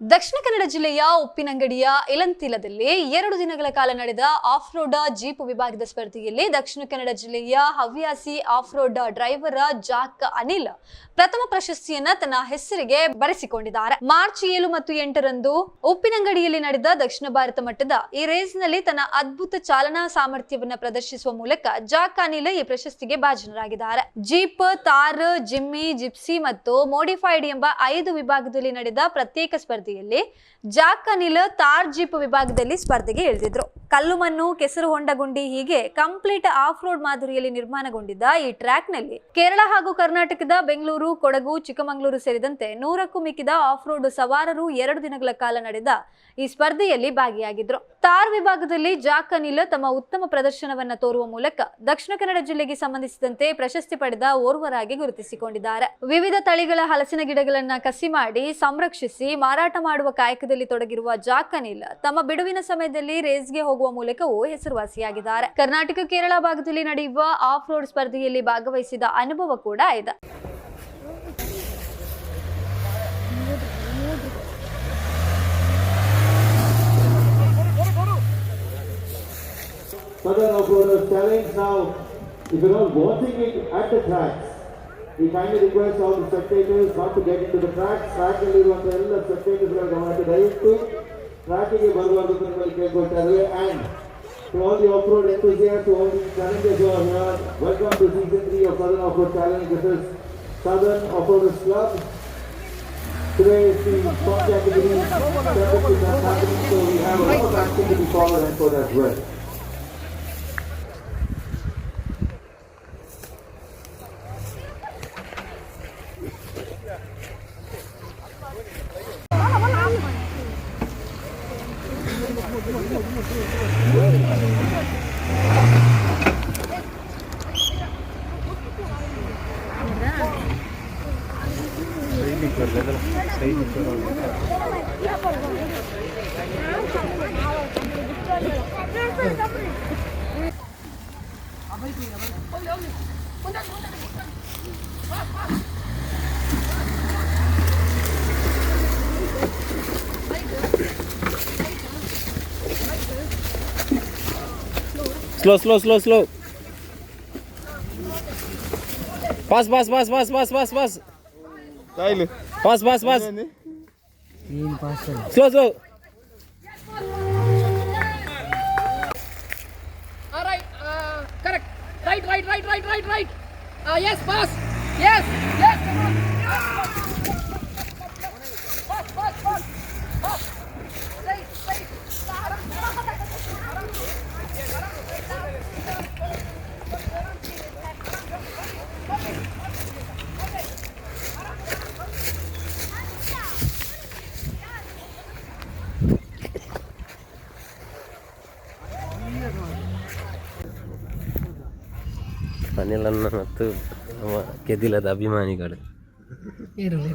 ದಕ್ಷಿಣ ಕನ್ನಡ ಜಿಲ್ಲೆಯ ಉಪ್ಪಿನಂಗಡಿಯ ಇಲಂತಿಲದಲ್ಲಿ 2 ದಿನಗಳ ಕಾಲ ನಡೆದ ಆಫ್ ರೋಡ್ ಜೀಪ್ ವಿಭಾಗದ ಸ್ಪರ್ಧೆಯಲ್ಲಿ ದಕ್ಷಿಣ ಕನ್ನಡ ಜಿಲ್ಲೆಯ ಹವ್ಯಾಸಿ of road driver Jack Anil ಪ್ರಥಮ ಪ್ರಶಸ್ತಿಯನ್ನ ತನ್ನ ಹೆಸರಿಗೆ ಬರೆಸಿಕೊಂಡಿದ್ದಾರೆ. ಮಾರ್ಚ್ 7 ಮತ್ತು 8ರಂದು ಉಪ್ಪಿನಂಗಡಿಯಲ್ಲಿ ನಡೆದ ದಕ್ಷಿಣ ಭಾರತ ಮಟ್ಟದ ಈ ರೇಸ್ನಲ್ಲಿ ತನ್ನ ಅದ್ಭುತ ಚಾಲನಾ ಸಾಮರ್ಥ್ಯವನ್ನ ಪ್ರದರ್ಶಿಸುವ ಮೂಲಕ ಜಾಕ್ ಅನಿಲ್ ಈ ಪ್ರಶಸ್ತಿಗೆ ಭಾಜನರಾಗಿದ್ದಾರೆ. ಜೀಪ್, ತಾರ್, ಜಿಮ್ಮಿ, ಜಿಪ್ಸಿ ಮತ್ತು ಮೋಡಿಫೈಡ್ ಎಂಬ 5 ವಿಭಾಗದಲ್ಲಿ ನಡೆದ ಪ್ರತ್ಯೇಕ ಸ್ಪರ್ಧೆಯಲ್ಲಿ ಜಾಕ್ ಅನಿಲ್ ತಾರ್ ಜೀಪ್ ವಿಭಾಗದಲ್ಲಿ ಸ್ಪರ್ಧೆಗೆ ಇಳಿದಿದ್ರು. ಕಲ್ಲು ಮಣ್ಣು, ಕೆಸರು ಹೊಂಡ ಗುಂಡಿ ಹೀಗೆ ಕಂಪ್ಲೀಟ್ ಆಫ್ ರೋಡ್ ಮಾದರಿಯಲ್ಲಿ ನಿರ್ಮಾಣಗೊಂಡಿದ್ದ ಈ ಟ್ರ್ಯಾಕ್ ನಲ್ಲಿ ಕೇರಳ ಹಾಗೂ ಕರ್ನಾಟಕದ ಬೆಂಗಳೂರು, ಕೊಡಗು, ಚಿಕ್ಕಮಗಳೂರು ಸೇರಿದಂತೆ 100ಕ್ಕೂ ಮಿಕ್ಕಿದ ಆಫ್ ರೋಡ್ ಸವಾರರು 2 ದಿನಗಳ ಕಾಲ ನಡೆದ ಈ ಸ್ಪರ್ಧೆಯಲ್ಲಿ ಭಾಗಿಯಾಗಿದ್ರು. ತಾರ್ ವಿಭಾಗದಲ್ಲಿ ಜಾಕ್ ಅನಿಲ್ ತಮ್ಮ ಉತ್ತಮ ಪ್ರದರ್ಶನವನ್ನ ತೋರುವ ಮೂಲಕ ದಕ್ಷಿಣ ಕನ್ನಡ ಜಿಲ್ಲೆಗೆ ಸಂಬಂಧಿಸಿದಂತೆ ಪ್ರಶಸ್ತಿ ಪಡೆದ ಓರ್ವರಾಗಿ ಗುರುತಿಸಿಕೊಂಡಿದ್ದಾರೆ. ವಿವಿಧ ತಳಿಗಳ ಹಲಸಿನ ಗಿಡಗಳನ್ನ ಕಸಿ ಮಾಡಿ ಸಂರಕ್ಷಿಸಿ ಮಾರಾಟ ಮಾಡುವ ಕಾಯಕದಲ್ಲಿ ತೊಡಗಿರುವ ಜಾಕ್ ಅನಿಲ್ ತಮ್ಮ ಬಿಡುವಿನ ಸಮಯದಲ್ಲಿ ರೇಸ್ಗೆ ಹೋಗುವ ಮೂಲಕವೂ ಹೆಸರುವಾಸಿಯಾಗಿದ್ದಾರೆ. ಕರ್ನಾಟಕ, ಕೇರಳ ಭಾಗದಲ್ಲಿ ನಡೆಯುವ ಆಫ್ ರೋಡ್ ಸ್ಪರ್ಧೆಯಲ್ಲಿ ಭಾಗವಹಿಸಿದ ಅನುಭವ ಕೂಡ ಇದೆ. Southern Off-Roaders Challenge. Now, if you're all watching it at the tracks, we kindly request all the spectators not to get into the tracks. Track will leave on the end. The spectators are going to dive to tracking a barwadu and to all the off-road enthusiasts, to all the challengers who are here, welcome to season 3 of Southern Off-Road Challenge. This is Southern Off-Roaders Club. Today is the top category championship that's happening, so we have a lot of activity forward and for as well. Slow. Pass. Style. Pass. Slow. All right, correct. Right. Yes, pass. Yes, come on. Pass. Straight. ಅನಿಲನ್ನ ಮತ್ತು ಕೆದಿಲದ ಅಭಿಮಾನಿಗಳು ಇರಲಿ